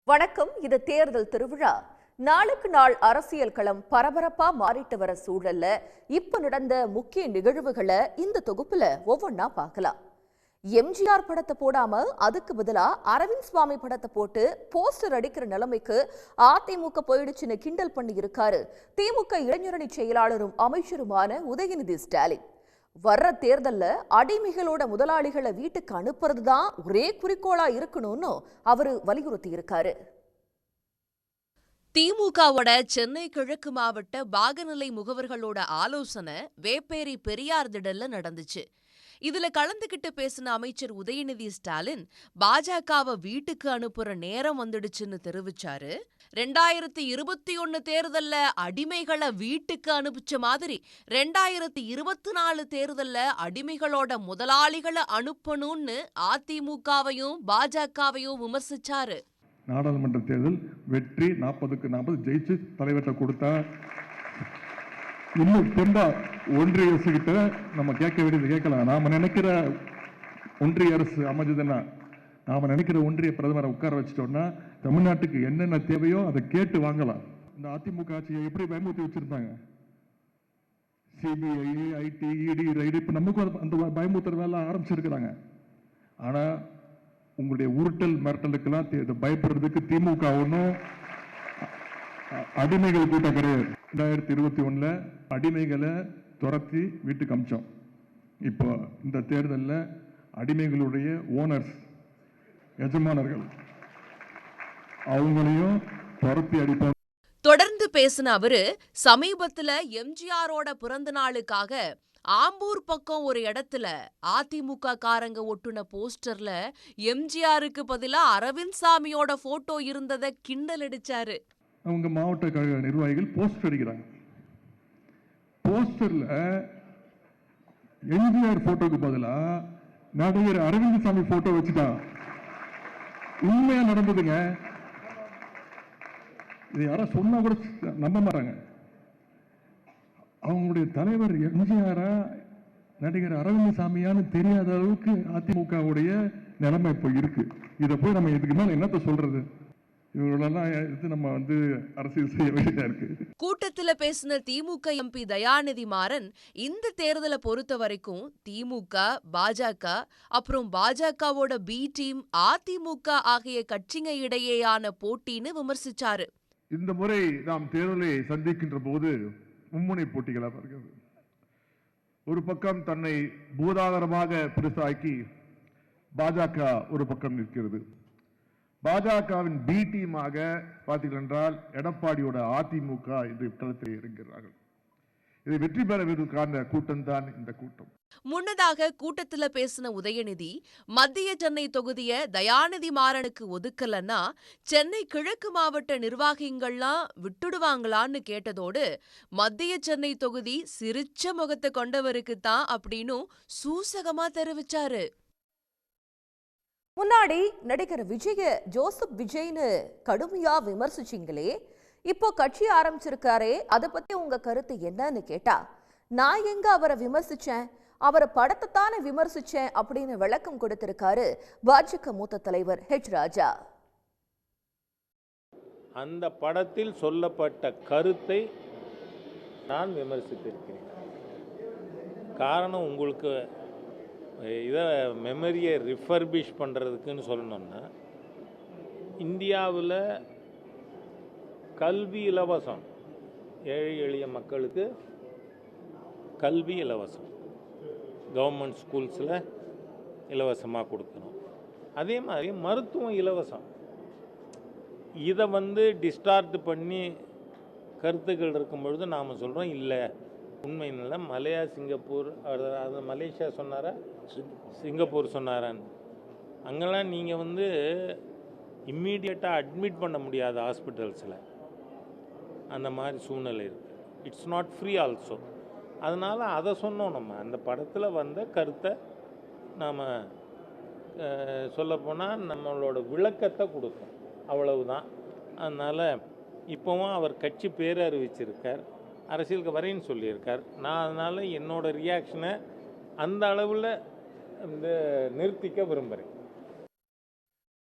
வணக்கம். இது தேர்தல் திருவிழா. நாளுக்கு நாள் அரசியல் களம் பரபரப்பா மாறிட்டு வர சூழல்ல இப்ப நடந்த முக்கிய நிகழ்வுகளை இந்த தொகுப்புல ஒவ்வொன்னா பார்க்கலாம். எம்ஜிஆர் படத்தை போடாம அதுக்கு பதிலா அரவிந்த் சுவாமி படத்தை போட்டு போஸ்டர் அடிக்கிற நிலைமைக்கு அதிமுக போயிடுச்சுன்னு கிண்டல் பண்ணி இருக்காரு திமுக இளைஞரணி செயலாளரும் அமைச்சருமான உதயநிதி ஸ்டாலின். வர்ற தேர்தல்ல அடிமைகளோட முதலாளிகளை வீட்டுக்கு அனுப்புறதுதான் ஒரே குறிக்கோளா இருக்கணும்னு அவரு வலியுறுத்தி இருக்காரு. திமுகவோட சென்னை கிழக்கு மாவட்ட பாகநிலை முகவர்களோட ஆலோசனை வேப்பேரி பெரியார் திடல்ல நடந்துச்சு. இதுல கலந்துகிட்டு பேசின அமைச்சர் உதயநிதி ஸ்டாலின் பாஜகவை வீட்டுக்கு அனுப்புற நேரம் வந்துடுச்சுன்னு தெரிவிச்சாரு. 2021 தேர்தல்ல அடிமைகளை வீட்டுக்கு அனுப்பிச்ச மாதிரி 2024 தேர்தல்ல அடிமைகளோட முதலாளிகளை அனுப்பணும்னு அதிமுகவையும் பாஜகவையும் விமர்சிச்சாரு. நாடாளுமன்ற தேர்தல் வெற்றி 40க்கு 40 ஜெயிச்சு தலைவர்கிட்ட கொடுத்தா இன்னும் தெம்பா ஒன்றிய அரசு கிட்ட நம்ம கேட்க வேண்டியது கேட்கலாம். நாம நினைக்கிற ஒன்றிய அரசு அமைஞ்சதுன்னா, நாம நினைக்கிற ஒன்றிய பிரதமரை உட்கார வச்சுட்டோம்னா தமிழ்நாட்டுக்கு என்னென்ன தேவையோ அதை கேட்டு வாங்கலாம். இந்த அதிமுக ஆட்சியை எப்படி பயமுறுத்தி வச்சிருந்தாங்க? சிபிஐ, ஐடி, இடி, ரைடு, இப்ப நமக்கு அந்த பயமுறுத்துற வேலை ஆரம்பிச்சிருக்கிறாங்க. ஆனா உங்களுடைய உருட்டல் மிரட்டலுக்கெல்லாம் பயப்படுறதுக்கு திமுக ஒன்றும் அடிமைகள் கூட்டம் கிடையாது. 2021 அடிமைகளை துரத்தி வீட்டுக்கு அமிச்சோம். இப்போ இந்த தேர்தலில் அடிமைகளுடைய ஓனர்ஸ், எஜமானர்கள், அவங்களையும் துரத்தி அடிப்போம். தொடர்ந்து பேசின அவரு சமீபத்துல எம்ஜிஆரோட பிறந்த நாளுக்காக ஆம்பூர் பக்கம் ஒரு இடத்துல அதிமுக காரங்க ஒட்டுன போஸ்டர்ல எம்ஜிஆருக்கு பதிலா அரவிந்த் சாமியோட போட்டோ இருந்ததை கிண்டல் அடிச்சாரு. அவங்க மாவட்ட கழக நிர்வாகிகள் போஸ்டர் அடிக்கிறாங்க. போஸ்டர்ல எம்ஜிஆர் போட்டோக்கு பதிலா நடிகர் அரவிந்த் சாமி போட்டோ வச்சுட்டா. உண்மையா நடந்ததுங்க. இது யாரும் சொன்னா கூட நம்ப மாட்டாங்க. அவங்களுடைய தலைவர் எம்ஜிஆரா நடிகர் அரவிந்த் சாமியான்னு தெரியாத அளவுக்கு அதிமுகவுடைய நிலைமை இப்போ இருக்கு. இதை போய் நம்ம இதுக்கு மேல என்னத்த சொல்றது? இவங்களெல்லாம் எடுத்து நம்ம அரசியல் செய்ய வேண்டியதா இருக்கு. கூட்டத்துல பேசின திமுக எம்பி தயாநிதி மாறன் இந்த தேர்தலை பொறுத்த வரைக்கும் திமுக, பாஜக, அப்புறம் பாஜகவோட பி டீம், அதிமுக ஆகிய கட்சிங்க இடையேயான போட்டின்னு விமர்சிச்சாரு. இந்த முறை நாம் தேர்தலை சந்திக்கின்ற போது மும்முனை போட்டிகளாக இருக்கிறது. ஒரு பக்கம் தன்னை பூதாகரமாக பெருசாக்கி பாஜக ஒரு பக்கம் நிற்கிறது. பாஜகவின் பி டீமாக பார்த்தீர்கள் என்றால் எடப்பாடியோட அதிமுக இந்த களத்தில் இறங்குகிறார்கள். இதை வெற்றி பெறுவதற்கான கூட்டம் தான் இந்த கூட்டம். முன்னதாக கூட்டத்துல பேசின உதயநிதி மத்திய சென்னை தொகுதிய தயாநிதி மாறனுக்கு ஒதுக்கலன்னா சென்னை கிழக்கு மாவட்ட நிர்வாகிகள்லாம் விட்டுடுவாங்களான்னு கேட்டதோடு மத்திய சென்னை தொகுதி சிரிச்ச முகத்தை கொண்டவருக்குத்தான் அப்படின்னு சூசகமா தெரிவிச்சாரு. முன்னாடி நடிகர் விஜய ஜோசப் விஜய்னு கடுமையா விமர்சிச்சிங்களே, இப்போ கட்சி ஆரம்பிச்சிருக்காரே, அதை பத்தி உங்க கருத்து என்னன்னு கேட்டா, நான் எங்க அவரை விமர்சிச்சேன், அவரை படத்தை தானே விமர்சிச்சேன் அப்படின்னு விளக்கம் கொடுத்திருக்காரு பாஜக மூத்த தலைவர் ஹெச் ராஜா. அந்த படத்தில் சொல்லப்பட்ட கருத்தை நான் விமர்சித்திருக்கிறேன். காரணம், உங்களுக்கு இதை மெமரியை ரிஃபர்பிஷ் பண்ணுறதுக்குன்னு சொல்லணும்னா, இந்தியாவில் கல்வி இலவசம், ஏழை எளிய மக்களுக்கு கல்வி இலவசம், கவர்மெண்ட் ஸ்கூல்ஸில் இலவசமாக கொடுக்கணும். அதே மாதிரி மருத்துவம் இலவசம். இதை டிஸ்டார்ட் பண்ணி கருத்துக்கள் இருக்கும் பொழுது நாம் சொல்கிறோம் இல்லை, உண்மை இல்லை, சிங்கப்பூர், அது மலேசியா சொன்னாரா, சிங்கப்பூர் சொன்னாரான்னு. அங்கெல்லாம் நீங்கள் இம்மீடியட்டாக அட்மிட் பண்ண முடியாத ஹாஸ்பிட்டல்ஸில் அந்த மாதிரி சூழ்நிலை இருக்குது. It's not free also. அதனால் அதை சொன்னோம். நம்ம அந்த படத்தில் வந்த கருத்தை நாம் சொல்லப்போனால் நம்மளோட விளக்கத்தை கொடுத்தோம், அவ்வளவுதான். அதனால் இப்போவும் அவர் கட்சி பேர் அறிவிச்சிருக்கார், அரசியலுக்கு வரேன்னு சொல்லியிருக்கார். நான் அதனால் என்னோடய ரியாக்ஷனை அந்த அளவில் நிறுத்திக்க விரும்புகிறேன்.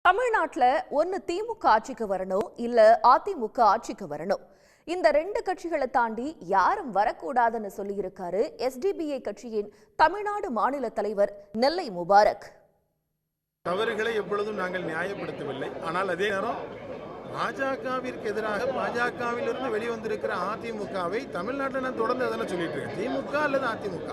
தமிழ்நாட்டுல ஒன்னு திமுக ஆட்சிக்கு வரணும், இல்ல அதிமுக ஆட்சிக்கு வரணும். இந்த ரெண்டு கட்சிகளை தாண்டி யாரும் வரக்கூடாதுன்னு சொல்லியிருக்காரு SDPI கட்சியின் தமிழ்நாடு மாநில தலைவர் நெல்லை முபாரக். தவறுகளை எப்பொழுதும் நாங்கள் நியாயப்படுத்தவில்லை. ஆனால் அதே நேரம் பாஜகவிற்கு எதிராக பாஜகவிலிருந்து வெளிவந்திருக்கிற அதிமுகவை தமிழ்நாட்டில் நான் தொடர்ந்து அதனை சொல்லிட்டு இருக்கேன். திமுக அல்லது அதிமுக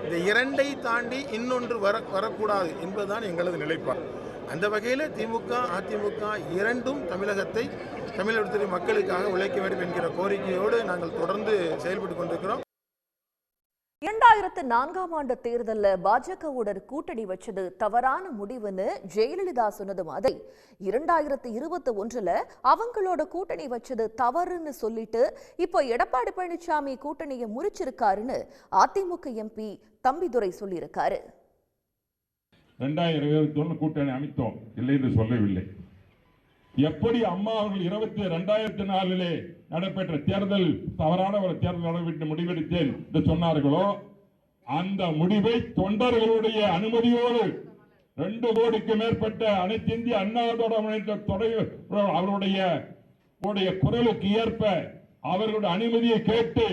இந்த இரண்டை தாண்டி இன்னொன்று வரக்கூடாது என்பதுதான் எங்களது நிலைப்பாடு. அந்த வகையில் திமுக அதிமுக இரண்டும் தமிழகத்தின் மக்களுக்காக உழைக்க வேண்டும் என்கிற கோரிக்கையோடு நாங்கள் தொடர்ந்து செயல்பட்டு கொண்டிருக்கிறோம். 2004ஆம் ஆண்டு தேர்தல்ல பாஜகவுடன் கூட்டணி வச்சது தவறான முடிவுன்னு ஜெயலலிதா சொன்னது மாதிரி 2021ல அவங்களோட கூட்டணி வச்சது தவறுன்னு சொல்லிட்டு இப்போ எடப்பாடி பழனிசாமி கூட்டணியை முறிச்சிருக்காருன்னு அதிமுக MP தம்பிதுரை சொல்லியிருக்காரு. 2021 கூட்டணி அமைத்தோம், இல்லை என்று சொல்லவில்லை. எப்படி அம்மா அவர்கள் 2004 நடைபெற்ற தேர்தல் தவறான ஒரு தேர்தல் நடைபெற்று முடிவெடுத்தேன் என்று சொன்னார்களோ, அந்த முடிவை தொண்டர்களுடைய அனுமதியோடு 2 கோடிக்கு மேற்பட்ட அனைத்து இந்திய அண்ணா அவருடைய குரலுக்கு ஏற்ப அவர்களுடைய அனுமதியை கேட்டு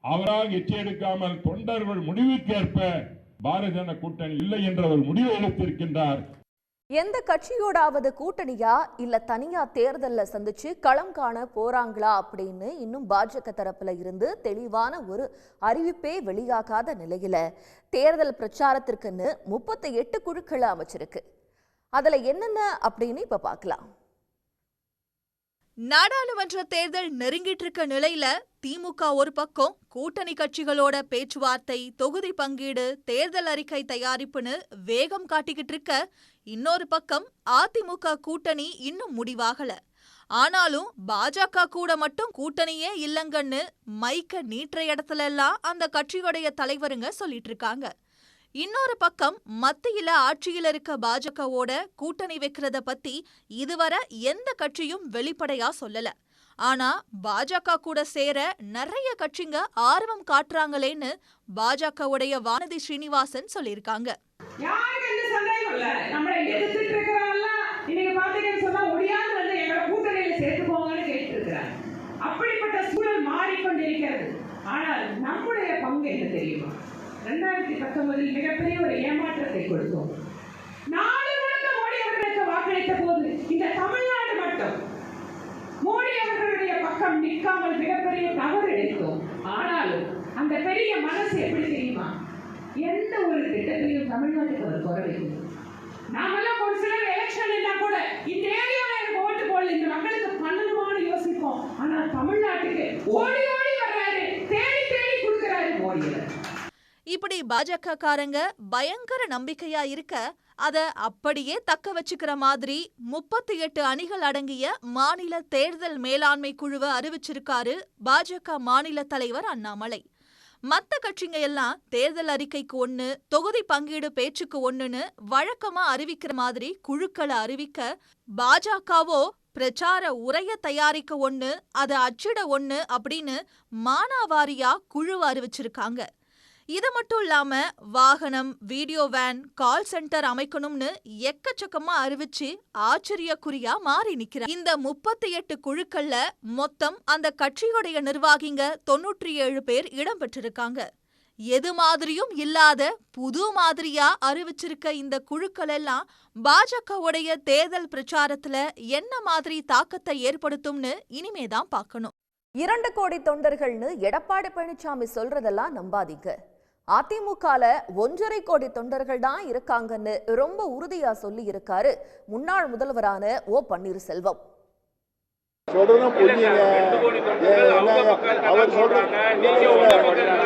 அவரால் இச்சை எடுக்காமல் தொண்டர்கள் முடிவுக்கு ஏற்ப பாரதிய ஜனதா கூட்டணி இல்லை என்ற ஒரு முடிவை எடுத்திருக்கின்றார். எந்த கட்சியோடாவது கூட்டணியா இல்ல தனியா தேர்தல்ல சந்திச்சு களம் காண போறாங்களா அப்படின்னு இன்னும் பாஜக தரப்புல இருந்து தெளிவான ஒரு அறிவிப்பே வெளியாகாத நிலையில தேர்தல் பிரச்சாரத்திற்குன்னு 38 குழுக்களை அமைச்சிருக்கு. அதுல என்னென்ன அப்படின்னு இப்ப பார்க்கலாம். நாடாளுமன்ற தேர்தல் நெருங்கிட்டு இருக்க நிலையில திமுக ஒரு பக்கம் கூட்டணி கட்சிகளோட பேச்சுவார்த்தை, தொகுதி பங்கீடு, தேர்தல் அறிக்கை தயாரிப்புன்னு வேகம் காட்டிக்கிட்டு இருக்க, இன்னொரு பக்கம் அதிமுக கூட்டணி இன்னும் முடிவாகல. ஆனாலும் பாஜக கூட மட்டும் கூட்டணியே இல்லங்கன்னு மைக்க நீட்டுற இடத்துல எல்லாம் அந்த கட்சியோடைய தலைவருங்க சொல்லிட்டு இருக்காங்க. இன்னொரு பக்கம் மத்தியில ஆட்சியில இருக்க பாஜகவோட கூட்டணி வைக்கிறத பத்தி இதுவரை எந்த கட்சியும் வெளிப்படையா சொல்லல. ஆனா பாஜக கூட சேர நிறைய கட்சிங்க ஆர்வம் காட்டுறாங்களேன்னு பாஜகவுடைய வானதி ஸ்ரீனிவாசன் சொல்லியிருக்காங்க. அப்படிப்பட்ட சூழல் மாறிக்கொண்டிருக்கிறது. ஆனால் நம்முடைய பங்கு என்ன தெரியுமா? 2019 மிகப்பெரிய ஒரு ஏமாற்றத்தை கொடுத்தோம். நாடு முழுக்க மோடி அவர்களுக்கு வாக்களித்த போது இந்த தமிழ்நாடு மட்டும் மோடி அவர்களுடைய பக்கம் நிற்காமல் மிகப்பெரிய தவறு எடுத்தோம். ஆனாலும் அந்த பெரிய மனசு எப்படி தெரியுமா? எந்த ஒரு திட்டத்திலையும் தமிழ்நாட்டுக்கு அவர் குறை வைக்கணும். நாமெல்லாம் ஒரு சிலர் எலெக்ஷன் இருந்தா கூட இந்த ஏரியாவில் எனக்கு ஓட்டு போடல, இந்த மக்களுக்கு பண்ணணுமான்னு யோசிப்போம். ஆனால் தமிழ்நாட்டுக்கு ஓடி ஓடி வர்றாரு, தேடி தேடி கொடுக்கிறாரு மோடி. இப்படி பாஜக காரங்க பயங்கர நம்பிக்கையா இருக்க, அத அப்படியே தக்க வச்சுக்கிற மாதிரி 38 அணிகள் அடங்கிய மாநில தேர்தல் மேலாண்மை குழுவை அறிவிச்சிருக்காரு பாஜக மாநில தலைவர் அண்ணாமலை. மத்த கட்சிங்க எல்லாம் தேர்தல் அறிக்கைக்கு 1, தொகுதி பங்கீடு பேச்சுக்கு 1ன்னு வழக்கமா அறிவிக்கிற மாதிரி குழுக்களை அறிவிக்க, பாஜகவோ பிரச்சார உரைய தயாரிக்க 1, அதை அச்சிட 1 அப்படின்னு மானாவாரியா குழு அறிவிச்சிருக்காங்க. இது மட்டும் இல்லாம வாகனம், வீடியோ வேன், கால் சென்டர் அமைக்கணும்னு எக்கச்சக்கமா அறிவிச்சு ஆச்சரியக்குறியா மாறி நிக்கிற இந்த 38 குழுக்கள்ல மொத்தம் அந்த கட்சியுடைய நிர்வாகிங்க 97 பேர் இடம்பெற்றிருக்காங்க. எது மாதிரியும் இல்லாத புது மாதிரியா அறிவிச்சிருக்க இந்த குழுக்கள் எல்லாம் பாஜகவுடைய தேர்தல் பிரச்சாரத்துல என்ன மாதிரி தாக்கத்தை ஏற்படுத்தும்னு இனிமேதான் பார்க்கணும். 2 கோடி தொண்டர்கள்னு எடப்பாடி பழனிசாமி சொல்றதெல்லாம் நம்பாதீங்க. அதிமுகல 1.5 கோடி தொண்டர்கள் தான் இருக்காங்கன்னு ரொம்ப உறுதியா சொல்லி இருக்காரு முன்னாள் முதல்வரான O பன்னீர்செல்வம்.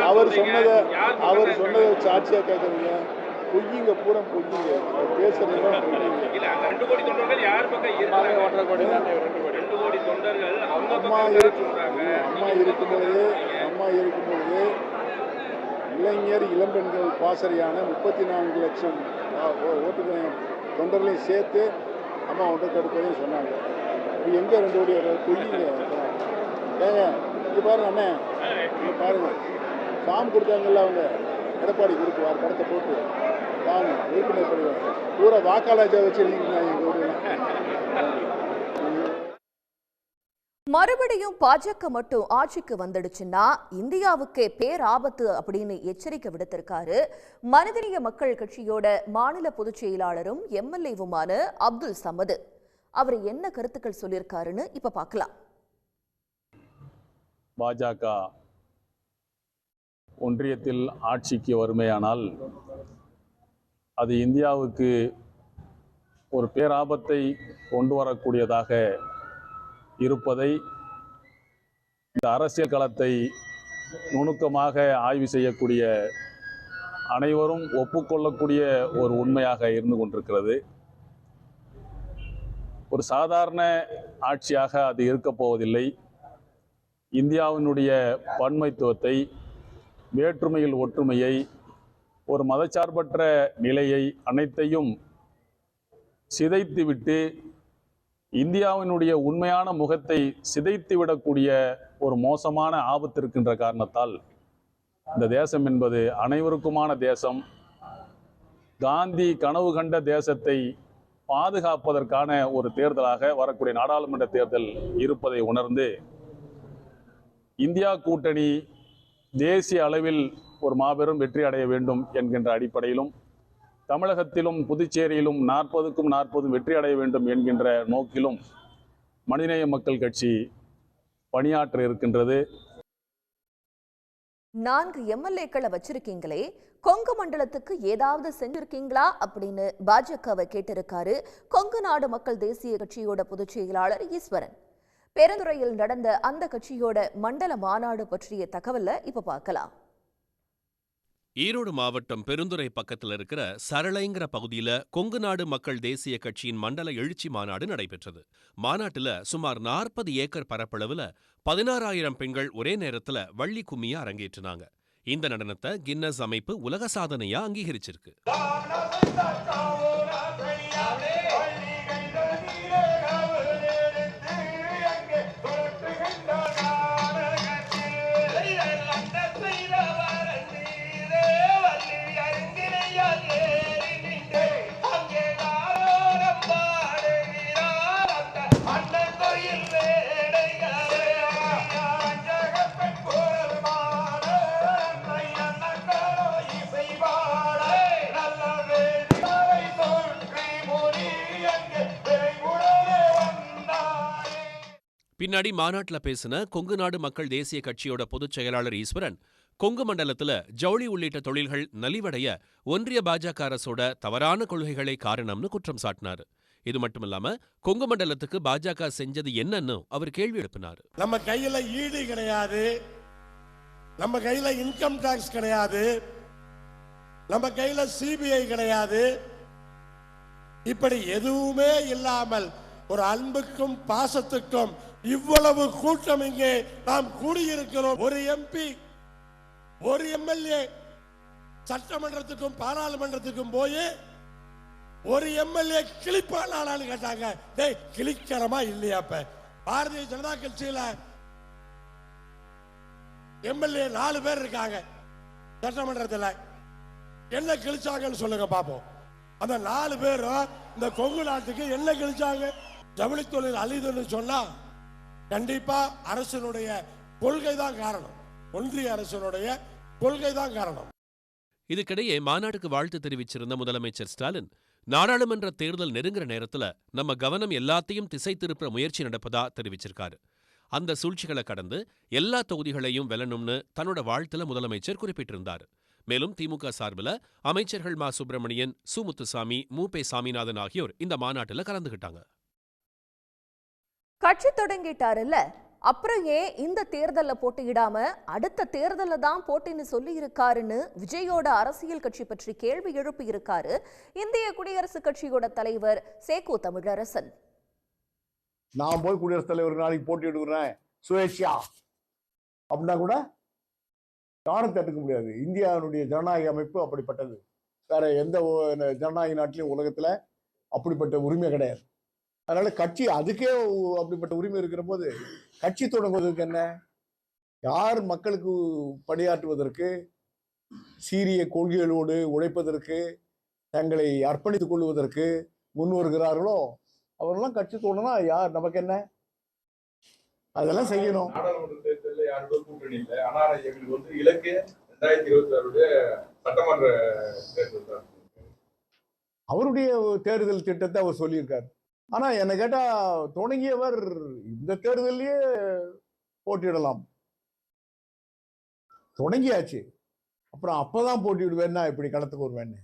அவர் சொன்னதை சாட்சியா கேட்கறீங்க. பொய்யுங்க, பூரா பொய்யுங்க, பேசுறீங்க. 2 கோடி தொண்டர்கள் யார் பக்கம் இருக்காங்க? 1.5 கோடி தான். 2 கோடி தொண்டர்கள் அம்மா இருக்கும்போது இளைஞர் இளம்பெண்கள் பாசறையான 34 லட்சம் ஓட்டுகளை தொண்டர்களையும் சேர்த்து அம்மா ஒன்றை தடுப்பதையும் சொன்னாங்க. இது எங்கே 2 கோடி பொய்யுங்க. ஏங்க இது பாருங்க அண்ணே, இங்கே பாருங்க, ஃபார்ம் கொடுத்தாங்கல்ல அவங்க, எடப்பாடி கொடுக்குவார் படத்தை போட்டு வாங்க உறுப்பினர் படிவாங்க பூரா வாக்காளர் வச்சு எழுதிக்கிறாங்க. மறுபடியும் பாஜக மட்டும் ஆட்சிக்கு வந்துடுச்சுன்னா இந்தியாவுக்கே பேராபத்து அப்படின்னு எச்சரிக்கை விடுத்திருக்காரு மனிதநேய மக்கள் கட்சியோட மாநில பொதுச் செயலாளரும் எம்எல்ஏவுமான அப்துல் சமது. அவர் என்ன கருத்துக்கள் சொல்லியிருக்காருன்னு இப்ப பார்க்கலாம். பாஜக ஒன்றியத்தில் ஆட்சிக்கு வருமையானால் அது இந்தியாவுக்கு ஒரு பேராபத்தை கொண்டு வரக்கூடியதாக இருப்பதை இந்த அரசியல் களத்தை நுணுக்கமாக ஆய்வு செய்யக்கூடிய அனைவரும் ஒப்புக்கொள்ளக்கூடிய ஒரு உண்மையாக இருந்து கொண்டிருக்கிறது. ஒரு சாதாரண ஆட்சியாக அது இருக்கப் போவதில்லை. இந்தியாவினுடைய பன்மைத்துவத்தை, வேற்றுமையில் ஒற்றுமையை, ஒரு மதச்சார்பற்ற நிலையை அனைத்தையும் சிதைத்துவிட்டு இந்தியாவினுடைய உண்மையான முகத்தை சிதைத்துவிடக்கூடிய ஒரு மோசமான ஆபத்து இருக்கின்ற காரணத்தால் இந்த தேசம் என்பது அனைவருக்குமான தேசம். காந்தி கனவு கண்ட தேசத்தை பாதுகாப்பதற்கான ஒரு தேர்தலாக வரக்கூடிய நாடாளுமன்ற தேர்தல் இருப்பதை உணர்ந்து இந்தியா கூட்டணி தேசிய அளவில் ஒரு மாபெரும் வெற்றி அடைய வேண்டும் என்கின்ற அடிப்படையிலும் தமிழகத்திலும் புதுச்சேரியிலும் 40க்கும் 40 வெற்றி அடைய வேண்டும் என்கின்ற நோக்கிலும் மனிதநேய மக்கள் கட்சி பணியாற்ற இருக்கின்றது. 4 எம்எல்ஏக்களை வச்சிருக்கீங்களே, கொங்கு மண்டலத்துக்கு ஏதாவது செஞ்சிருக்கீங்களா அப்படின்னு பாஜகவை கேட்டிருக்காரு கொங்கு நாடு மக்கள் தேசிய கட்சியோட பொதுச் செயலாளர் ஈஸ்வரன். பெருந்துறையில் நடந்த அந்த கட்சியோட மண்டல மாநாடு பற்றிய தகவலை இப்ப பார்க்கலாம். ஈரோடு மாவட்டம் பெருந்துறை பக்கத்தில் இருக்கிற சரளைங்கிற பகுதியில கொங்கு நாடு மக்கள் தேசிய கட்சியின் மண்டல எழுச்சி மாநாடு நடைபெற்றது. மாநாட்டுல சுமார் 40 ஏக்கர் பரப்பளவுல 16,000 பெண்கள் ஒரே நேரத்துல வள்ளி கும்மிய அரங்கேற்றினாங்க. இந்த நடனத்தை கின்னஸ் அமைப்பு உலக சாதனையா அங்கீகரிச்சிருக்கு. பின்னாடி மாநாட்டில் பேசின கொங்கு நாடு மக்கள் தேசிய கட்சியோட பொதுச் செயலாளர் ஈஸ்வரன், கொங்கு மண்டலத்துல ஜவுளி உள்ளிட்ட தொழில்கள் நலிவடைய ஒன்றிய பாஜக அரசோட தவறான கொள்கைகளை காரணம்னு குற்றம் சாட்டினாரு. இது மட்டுமில்லாம கொங்கு மண்டலத்துக்கு பாஜக செஞ்சது என்னன்னு அவர் கேள்வி எழுப்பினார். நம்ம கையில ஈடு கிடையாது, நம்ம கையில இன்கம் டாக்ஸ் கிடையாது, நம்ம கையில சிபிஐ கிடையாது. இப்படி எதுவுமே இல்லாமல் ஒரு அன்புக்கும் பாசத்துக்கும் இவ்வளவு கூட்டம் இங்கே நாம் கூடியிருக்கிறோம். ஒரு எம்பி, ஒரு எம்எல்ஏ சட்டமன்றத்துக்கும் பாராளுமன்றத்துக்கும் போய் ஒரு எம்எல்ஏ கிளிப்பானான்னு கேட்டாங்க. டேய், கிளிக்கிறமா இல்லையா? பாரதிய ஜனதா கட்சியில எம்எல்ஏ 4 பேர் இருக்காங்க சட்டமன்றத்தில். என்ன கிழிச்சாங்கன்னு சொல்லுங்க பாப்போம். அந்த 4 பேரும் இந்த கொங்கு நாட்டுக்கு என்ன கிழிச்சாங்க? ஜவுளி தொழில் அழிதுன்னு சொன்னா கண்டிப்பா அரசினுடைய கொள்கை தான் காரணம். ஒன்றிய அரசினுடைய கொள்கை தான் காரணம். இதுக்கிடையே மாநாட்டுக்கு வாழ்த்து தெரிவிச்சிருந்த முதலமைச்சர் ஸ்டாலின், நாடாளுமன்ற தேர்தல் நெருங்குற நேரத்துல நம்ம கவனம் எல்லாத்தையும் திசை திருப்புற முயற்சி நடப்பதா தெரிவிச்சிருக்காரு. அந்த சூழ்ச்சிகளை கடந்து எல்லா தொகுதிகளையும் வெல்லணும்னு தன்னோட வாழ்த்துல முதலமைச்சர் குறிப்பிட்டிருந்தார். மேலும் திமுக சார்பில் அமைச்சர்கள் மா சுப்பிரமணியன், சு முத்துசாமி, மு.பே. சாமிநாதன் ஆகியோர் இந்த மாநாட்டில் கலந்துகிட்டாங்க. கட்சி தொடங்கிட்டாருல்ல, அப்புறம் ஏன் இந்த தேர்தல்ல போட்டியிடாம அடுத்த தேர்தல்ல தான் போட்டின்னு சொல்லி இருக்காருன்னு விஜயோட அரசியல் கட்சி பற்றி கேள்வி எழுப்பி இருக்காரு இந்திய குடியரசுக் கட்சியோட தலைவர் சேகோ தமிழரசன். நான் போய் குடியரசுத் தலைவர் நாளைக்கு போட்டியிடுகிறேன் சுயேட்சா அப்படின்னா கூட யாரும் தடுக்க முடியாது. இந்தியாவுடைய ஜனநாயக அமைப்பு அப்படிப்பட்டது. வேற எந்த ஜனநாயக நாட்டிலையும் உலகத்துல அப்படிப்பட்ட உரிமை கிடையாது. அதனால கட்சி அதுக்கே அப்படிப்பட்ட உரிமை இருக்கிற போது கட்சி தொடங்குவதற்கு என்ன, யார் மக்களுக்கு பணியாற்றுவதற்கு சீரிய கொள்கைகளோடு உழைப்பதற்கு தங்களை அர்ப்பணித்துக் கொள்வதற்கு முன் வருகிறார்களோ அவரெல்லாம் கட்சி தோணுனா யார் நமக்கு என்ன, அதெல்லாம் செய்யணும். நாடாளுமன்ற தேர்தலில் யாரோட கூட்டணி இல்லை, ஆனால் எங்களுக்கு வந்து இலக்கு 2026 சட்டமன்ற தேர்தல் தான். அவருடைய தேர்தல் திட்டத்தை அவர் சொல்லியிருக்காரு. ஆனா என்ன கேட்டா தொடங்கியவர் இந்த தேர்தலையே போட்டியிடலாம் தொடங்கியாச்சு, அப்புறம் அப்பதான் போட்டியிடுவேன்னா இப்படி களத்துக்கு வருவேன்னு.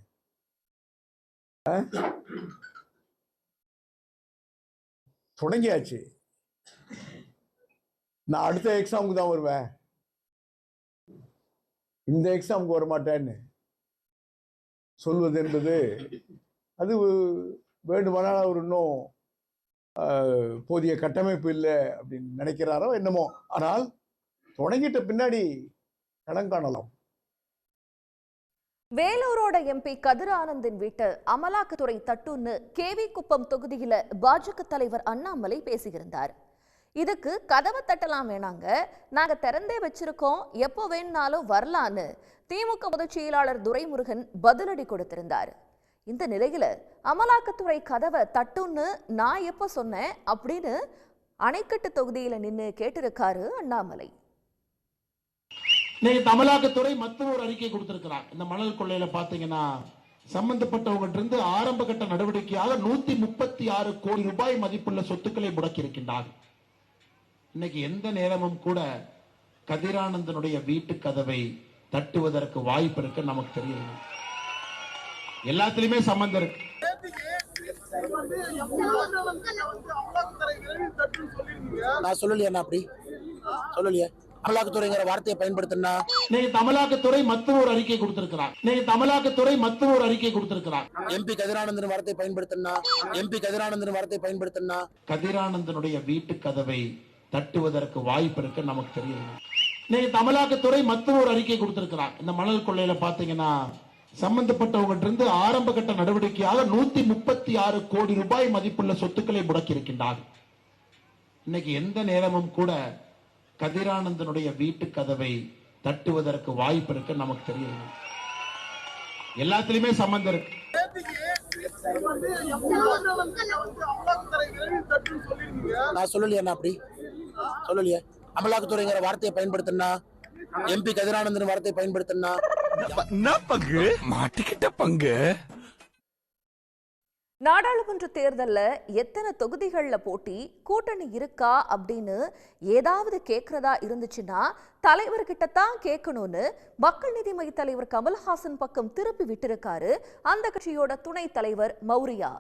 தொடங்கியாச்சு, நான் அடுத்த எக்ஸாமுக்கு தான் வருவேன், இந்த எக்ஸாமுக்கு வரமாட்டேன்னு சொல்வது என்பது அது வேண்டுமானால் அவர் இன்னும் போதிய கட்டமைப்பு இல்லை அப்படின்னு நினைக்கிறாரோ என்னமோ. ஆனால் தொடங்கிட்ட பின்னாடி கடன் காணலாம். வேலூரோட எம்பி கதிர் ஆனந்தின் வீட்டை அமலாக்கத்துறை தட்டுன்னு கேவி குப்பம் தொகுதியில பாஜக தலைவர் அண்ணாமலை பேசியிருந்தார். இதுக்கு கதவை தட்டலாம் வேணாங்க, நாங்க திறந்தே வச்சிருக்கோம், எப்போ வேணும்னாலும் வரலான்னு திமுக பொதுச் செயலாளர் துரைமுருகன் பதிலடி கொடுத்திருந்தார். இந்த நிலையில அமலாக்கத்துறை கதவை தட்டுன்னு நான் எப்ப சொன்னேன் அப்படின்னு அணைக்கட்டு தொகுதியில நின்று கேட்டிருக்காரு அண்ணாமலை. இன்னைக்கு அமலாக்கத்துறை மற்றொரு ஒரு அறிக்கை கொடுத்திருக்கிறார். இந்த மணல் கொள்ளையில பாத்தீங்கன்னா சம்பந்தப்பட்டவங்க இருந்து ஆரம்ப கட்ட நடவடிக்கையாக 136 கோடி ரூபாய் மதிப்புள்ள சொத்துக்களை முடக்கி இருக்கின்றார். இன்னைக்கு எந்த நேரமும் கூட கதிரானந்தனுடைய வீட்டு கதவை தட்டுவதற்கு வாய்ப்பு இருக்கு நமக்கு தெரியும். எல்லாத்திலுமே சம்பந்தம் இருக்கு. நான் சொல்லலையா, அப்படி சொல்லலையே. அமலாக்கத்துறைங்கிற வார்த்தையை பயன்படுத்தினா அமலாக்கத்துறை மற்றொரு அறிக்கை கொடுத்திருக்கிறார். அமலாக்கத்துறை மற்றொரு அறிக்கை கொடுத்திருக்கிறார். எம்பி கதிரானந்தன் வார்த்தையை பயன்படுத்தினா கதிரானந்தனுடைய வீட்டு கதவை தட்டுவதற்கு வாய்ப்பு இருக்கு நமக்கு தெரியும். அமலாக்கத்துறை மற்றொரு அறிக்கை கொடுத்திருக்கிறார். இந்த மணல் கொள்ளையில பாத்தீங்கன்னா சம்பந்தப்பட்டவங்க இருந்து ஆரம்ப கட்ட நடவடிக்கையாக 136 கோடி ரூபாய் மதிப்புள்ள சொத்துக்களை முடக்கி இருக்கின்றார். இன்னைக்கு எந்த நேரமும் கூட கதிரானந்தனுடைய வீட்டு கதவை தட்டுவதற்கு வாய்ப்பு இருக்கு நமக்கு தெரியும். எல்லாத்திலுமே சம்பந்தம் இருக்கு. நான் சொல்லலையா, அப்படி சொல்லலையே. அமலாக்கத்துறைங்கிற வார்த்தையை பயன்படுத்தினா எம்பி கதிரானந்தன் வார்த்தையை பயன்படுத்தினா பங்கு மாட்டிக்கிட்ட பங்கு. நாடாளுமன்ற தேர்தல்ல எத்தனை தொகுதிகள்ல போட்டி, கூட்டணி இருக்கா அப்படின்னு ஏதாவது கேட்கறதா இருந்துச்சுன்னா தலைவர்கிட்ட தான் கேட்கணும்னு மக்கள் நீதி மய்ய தலைவர் கமல்ஹாசன் பக்கம் திருப்பி விட்டிருக்காரு அந்த கட்சியோட துணைத் தலைவர் மௌரியா.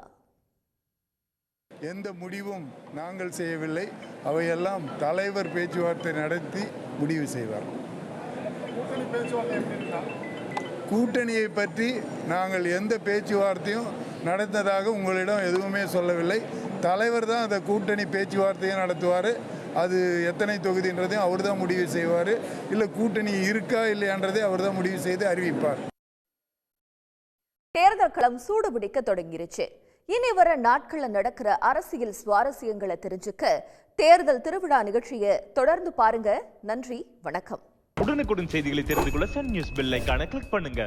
எந்த முடிவும் நாங்கள் செய்யவில்லை, அவையெல்லாம் தலைவர் பேச்சுவார்த்தை நடத்தி முடிவு செய்வார். கூட்டணியை பற்றி நாங்கள் எந்த பேச்சுவார்த்தையும் நடந்ததாக உங்களிடம் எதுவுமே சொல்லவில்லை. தலைவர் தான் அந்த கூட்டணி பேச்சுவார்த்தையும் நடத்துவார். அது எத்தனை தொகுதின்றதையும் அவர் தான் முடிவு செய்வார். இல்லை கூட்டணி இருக்கா இல்லையான்றதை அவர் தான் முடிவு செய்து அறிவிப்பார். தேர்தல் களம் சூடுபிடிக்க தொடங்கிருச்சு. இனி வர நாட்கள்ல நடக்கிற அரசியல் சுவாரஸ்யங்களை தெரிஞ்சுக்க தேர்தல் திருவிழா நிகழ்ச்சியை தொடர்ந்து பாருங்க. நன்றி, வணக்கம். உடனுக்குடன் செய்திகளை தெரிந்து கொள்ள சன் நியூஸ் பெல் ஐகானை கிளிக் பண்ணுங்க.